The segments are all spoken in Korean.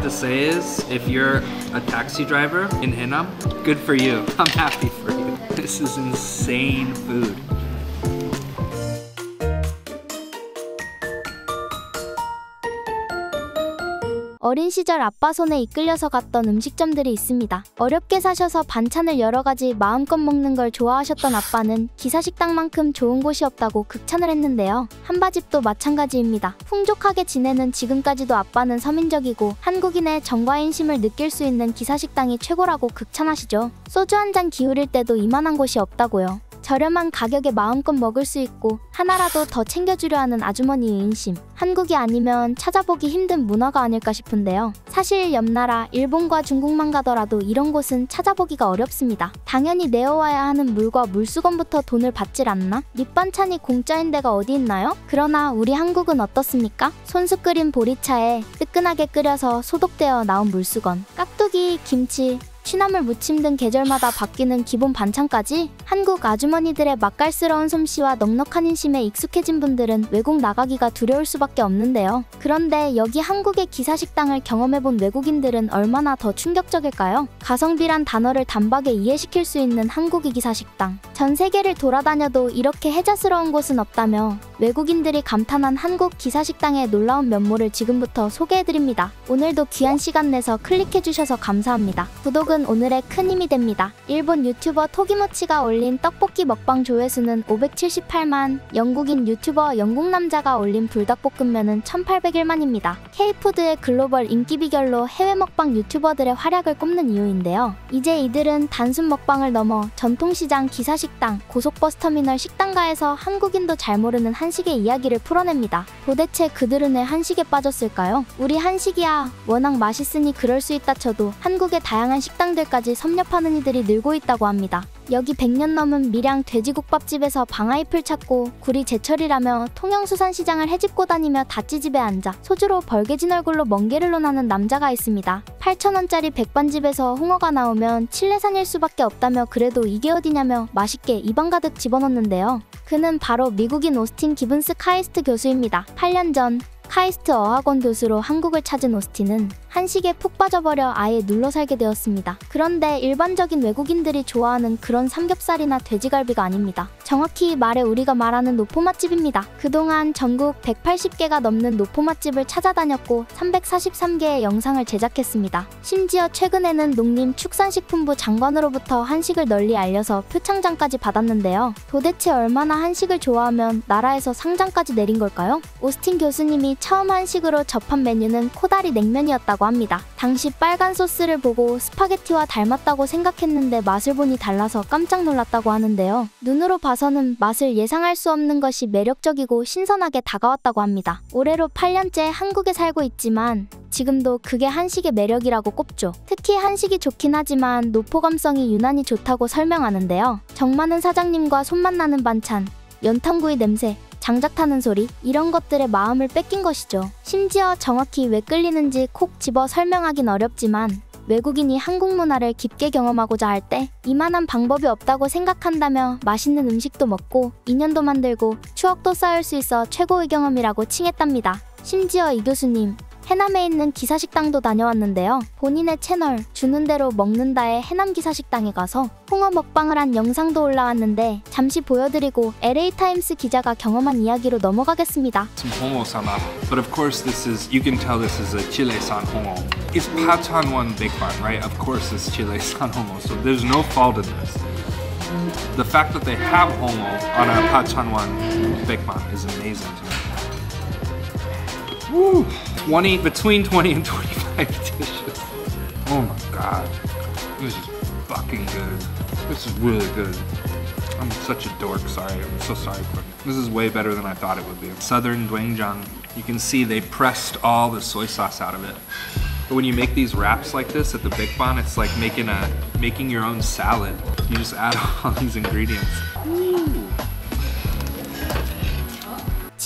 to say is, if you're a taxi driver in Haenam, good for you. I'm happy for you. This is insane food. 어린 시절 아빠 손에 이끌려서 갔던 음식점들이 있습니다. 어렵게 사셔서 반찬을 여러 가지 마음껏 먹는 걸 좋아하셨던 아빠는 기사식당만큼 좋은 곳이 없다고 극찬을 했는데요. 한바집도 마찬가지입니다. 풍족하게 지내는 지금까지도 아빠는 서민적이고 한국인의 정과 인심을 느낄 수 있는 기사식당이 최고라고 극찬하시죠. 소주 한 잔 기울일 때도 이만한 곳이 없다고요. 저렴한 가격에 마음껏 먹을 수 있고 하나라도 더 챙겨주려 하는 아주머니의 인심. 한국이 아니면 찾아보기 힘든 문화가 아닐까 싶은데요. 사실 옆나라 일본과 중국만 가더라도 이런 곳은 찾아보기가 어렵습니다. 당연히 내어와야 하는 물과 물수건부터 돈을 받질 않나? 밑반찬이 공짜인 데가 어디 있나요? 그러나 우리 한국은 어떻습니까? 손수 끓인 보리차에 뜨끈하게 끓여서 소독되어 나온 물수건, 깍두기, 김치, 취나물 무침 등 계절마다 바뀌는 기본 반찬까지 한국 아주머니들의 맛깔스러운 솜씨와 넉넉한 인심에 익숙해진 분들은 외국 나가기가 두려울 수밖에 없는데요. 그런데 여기 한국의 기사식당을 경험해본 외국인들은 얼마나 더 충격적일까요? 가성비란 단어를 단박에 이해시킬 수 있는 한국의 기사식당. 전 세계를 돌아다녀도 이렇게 혜자스러운 곳은 없다며 외국인들이 감탄한 한국 기사식당의 놀라운 면모를 지금부터 소개해드립니다. 오늘도 귀한 시간 내서 클릭해주셔서 감사합니다. 구독은 오늘의 큰 힘이 됩니다. 일본 유튜버 토기모치가 올린 떡볶이 먹방 조회수는 578만, 영국인 유튜버 영국남자가 올린 불닭볶음면은 1801만입니다. K푸드의 글로벌 인기 비결로 해외 먹방 유튜버들의 활약을 꼽는 이유인데요. 이제 이들은 단순 먹방을 넘어 전통시장, 기사식당, 고속버스터미널 식당가에서 한국인도 잘 모르는 한식의 이야기를 풀어냅니다. 도대체 그들은 왜 한식에 빠졌을까요? 우리 한식이야 워낙 맛있으니 그럴 수 있다 쳐도 한국의 다양한 식당들까지 섭렵하는 이들이 늘고 있다고 합니다. 여기 100년 넘은 밀양 돼지국밥집에서 방아잎을 찾고 굴이 제철이라며 통영수산시장을 헤집고 다니며 다찌집에 앉아 소주로 벌개진 얼굴로 멍게를 논하는 남자가 있습니다. 8,000원짜리 백반집에서 홍어가 나오면 칠레산일 수밖에 없다며 그래도 이게 어디냐며 맛있게 입안 가득 집어넣는데요. 그는 바로 미국인 오스틴 기븐스 카이스트 교수입니다. 8년 전 카이스트 어학원 교수로 한국을 찾은 오스틴은 한식에 푹 빠져버려 아예 눌러 살게 되었습니다. 그런데 일반적인 외국인들이 좋아하는 그런 삼겹살이나 돼지갈비가 아닙니다. 정확히 말해 우리가 말하는 노포 맛집입니다. 그동안 전국 180개가 넘는 노포 맛집을 찾아다녔고 343개의 영상을 제작했습니다. 심지어 최근에는 농림축산식품부 장관으로부터 한식을 널리 알려서 표창장까지 받았는데요. 도대체 얼마나 한식을 좋아하면 나라에서 상장까지 내린 걸까요? 오스틴 교수님이 처음 한식으로 접한 메뉴는 코다리 냉면이었다고 합니다. 당시 빨간 소스를 보고 스파게티와 닮았다고 생각했는데 맛을 보니 달라서 깜짝 놀랐다고 하는데요. 눈으로 봐서는 맛을 예상할 수 없는 것이 매력적이고 신선하게 다가왔다고 합니다. 올해로 8년째 한국에 살고 있지만 지금도 그게 한식의 매력이라고 꼽죠. 특히 한식이 좋긴 하지만 노포 감성이 유난히 좋다고 설명하는데요. 정 많은 사장님과 손맛 나는 반찬, 연탄구이 냄새, 장작 타는 소리, 이런 것들의 마음을 뺏긴 것이죠. 심지어 정확히 왜 끌리는지 콕 집어 설명하긴 어렵지만 외국인이 한국 문화를 깊게 경험하고자 할 때 이만한 방법이 없다고 생각한다며 맛있는 음식도 먹고 인연도 만들고 추억도 쌓을 수 있어 최고의 경험이라고 칭했답니다. 심지어 이 교수님, 해남에 있는 기사식당도 다녀왔는데요. 본인의 채널 주는 대로 먹는다의 해남 기사식당에 가서 홍어 먹방을 한 영상도 올라왔는데 잠시 보여드리고 LA타임스 기자가 경험한 이야기로 넘어가겠습니다. Some hongo sama, but of course this is, you can tell this is a Chile-san hongo. It's Pachanwan Baekban, right? Of course it's Chile-san hongo, so there's no fault in this. The fact that they have hongo on a Pachanwan Baekban is amazing to me. Woo! Between 20 and 25 dishes. Oh my god. This is fucking good. This is really good. I'm such a dork, sorry. I'm so sorry for it. This is way better than I thought it would be. Southern doenjang. You can see they pressed all the soy sauce out of it. But when you make these wraps like this at the Baekban, it's like making your own salad. You just add all these ingredients. Ooh.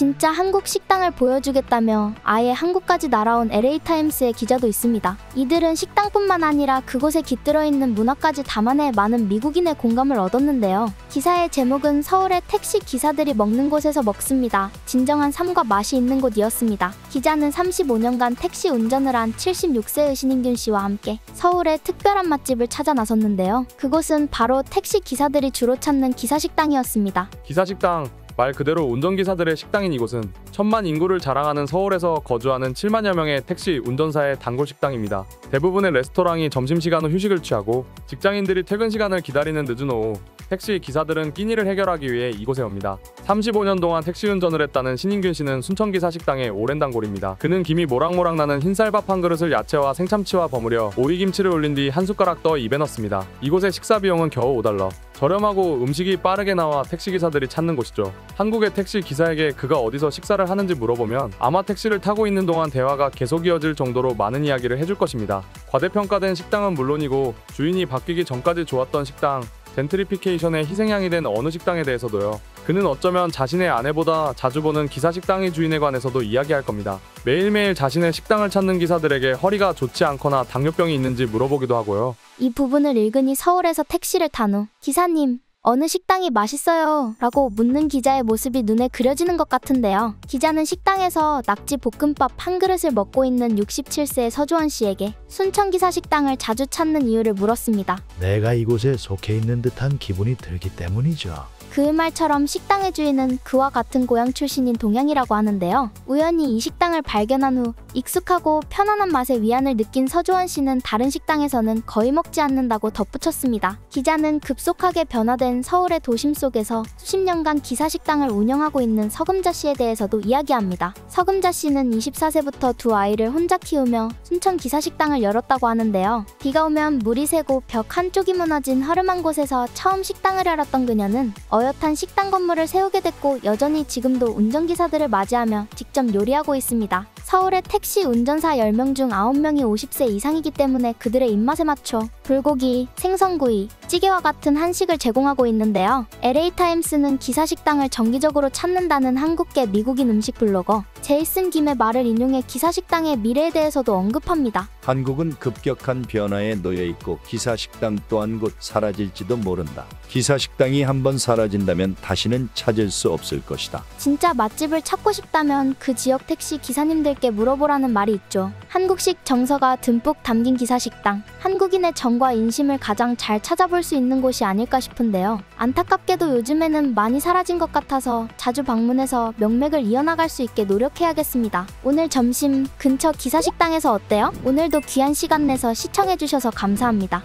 진짜 한국 식당을 보여주겠다며 아예 한국까지 날아온 LA타임스의 기자도 있습니다. 이들은 식당뿐만 아니라 그곳에 깃들어 있는 문화까지 담아내 많은 미국인의 공감을 얻었는데요. 기사의 제목은 서울의 택시 기사들이 먹는 곳에서 먹습니다. 진정한 삶과 맛이 있는 곳이었습니다. 기자는 35년간 택시 운전을 한 76세의 신인균 씨와 함께 서울의 특별한 맛집을 찾아 나섰는데요. 그곳은 바로 택시 기사들이 주로 찾는 기사식당이었습니다. 기사식당, 말 그대로 운전기사들의 식당인 이곳은 1000만 인구를 자랑하는 서울에서 거주하는 7만여 명의 택시 운전사의 단골 식당입니다. 대부분의 레스토랑이 점심시간 후 휴식을 취하고 직장인들이 퇴근 시간을 기다리는 늦은 오후 택시 기사들은 끼니를 해결하기 위해 이곳에 옵니다. 35년 동안 택시 운전을 했다는 신인균 씨는 순천기사 식당의 오랜 단골입니다. 그는 김이 모락모락 나는 흰쌀밥 한 그릇을 야채와 생참치와 버무려 오이김치를 올린 뒤 한 숟가락 떠 입에 넣습니다. 이곳의 식사 비용은 겨우 $5. 저렴하고 음식이 빠르게 나와 택시기사들이 찾는 곳이죠. 한국의 택시 기사에게 그가 어디서 식사를 하는지 물어보면 아마 택시를 타고 있는 동안 대화가 계속 이어질 정도로 많은 이야기를 해줄 것입니다. 과대평가된 식당은 물론이고 주인이 바뀌기 전까지 좋았던 식당, 젠트리피케이션의 희생양이 된 어느 식당에 대해서도요. 그는 어쩌면 자신의 아내보다 자주 보는 기사식당의 주인에 관해서도 이야기할 겁니다. 매일매일 자신의 식당을 찾는 기사들에게 허리가 좋지 않거나 당뇨병이 있는지 물어보기도 하고요. 이 부분을 읽으니 서울에서 택시를 탄 후 기사님, 어느 식당이 맛있어요? 라고 묻는 기자의 모습이 눈에 그려지는 것 같은데요. 기자는 식당에서 낙지 볶음밥 한 그릇을 먹고 있는 67세의 서주원 씨에게 순천기사 식당을 자주 찾는 이유를 물었습니다. 내가 이곳에 속해 있는 듯한 기분이 들기 때문이죠. 그 말처럼 식당의 주인은 그와 같은 고향 출신인 동양이라고 하는데요. 우연히 이 식당을 발견한 후 익숙하고 편안한 맛에 위안을 느낀 서주원 씨는 다른 식당에서는 거의 먹지 않는다고 덧붙였습니다. 기자는 급속하게 변화된 서울의 도심 속에서 수십 년간 기사식당을 운영하고 있는 서금자 씨에 대해서도 이야기합니다. 서금자 씨는 24세부터 두 아이를 혼자 키우며 순천 기사식당을 열었다고 하는데요. 비가 오면 물이 새고 벽 한쪽이 무너진 허름한 곳에서 처음 식당을 열었던 그녀는 어엿한 식당 건물을 세우게 됐고 여전히 지금도 운전기사들을 맞이하며 직접 요리하고 있습니다. 서울의 택시 운전사 10명 중 9명이 50세 이상이기 때문에 그들의 입맛에 맞춰 불고기, 생선구이, 찌개와 같은 한식을 제공하고 있는데요. LA타임스는 기사식당을 정기적으로 찾는다는 한국계 미국인 음식 블로거 제이슨 김의 말을 인용해 기사식당의 미래에 대해서도 언급합니다. 한국은 급격한 변화에 놓여 있고 기사식당 또한 곧 사라질지도 모른다. 기사식당이 한번 사라진다면 다시는 찾을 수 없을 것이다. 진짜 맛집을 찾고 싶다면 그 지역 택시 기사님들께 물어보라는 말이 있죠. 한국식 정서가 듬뿍 담긴 기사식당. 한국인의 정과 인심을 가장 잘 찾아볼 수 있는 곳이 아닐까 싶은데요. 안타깝게도 요즘에는 많이 사라진 것 같아서 자주 방문해서 명맥을 이어나갈 수 있게 노력해야겠습니다. 오늘 점심 근처 기사식당에서 어때요? 오늘도 귀한 시간 내서 시청해주셔서 감사합니다.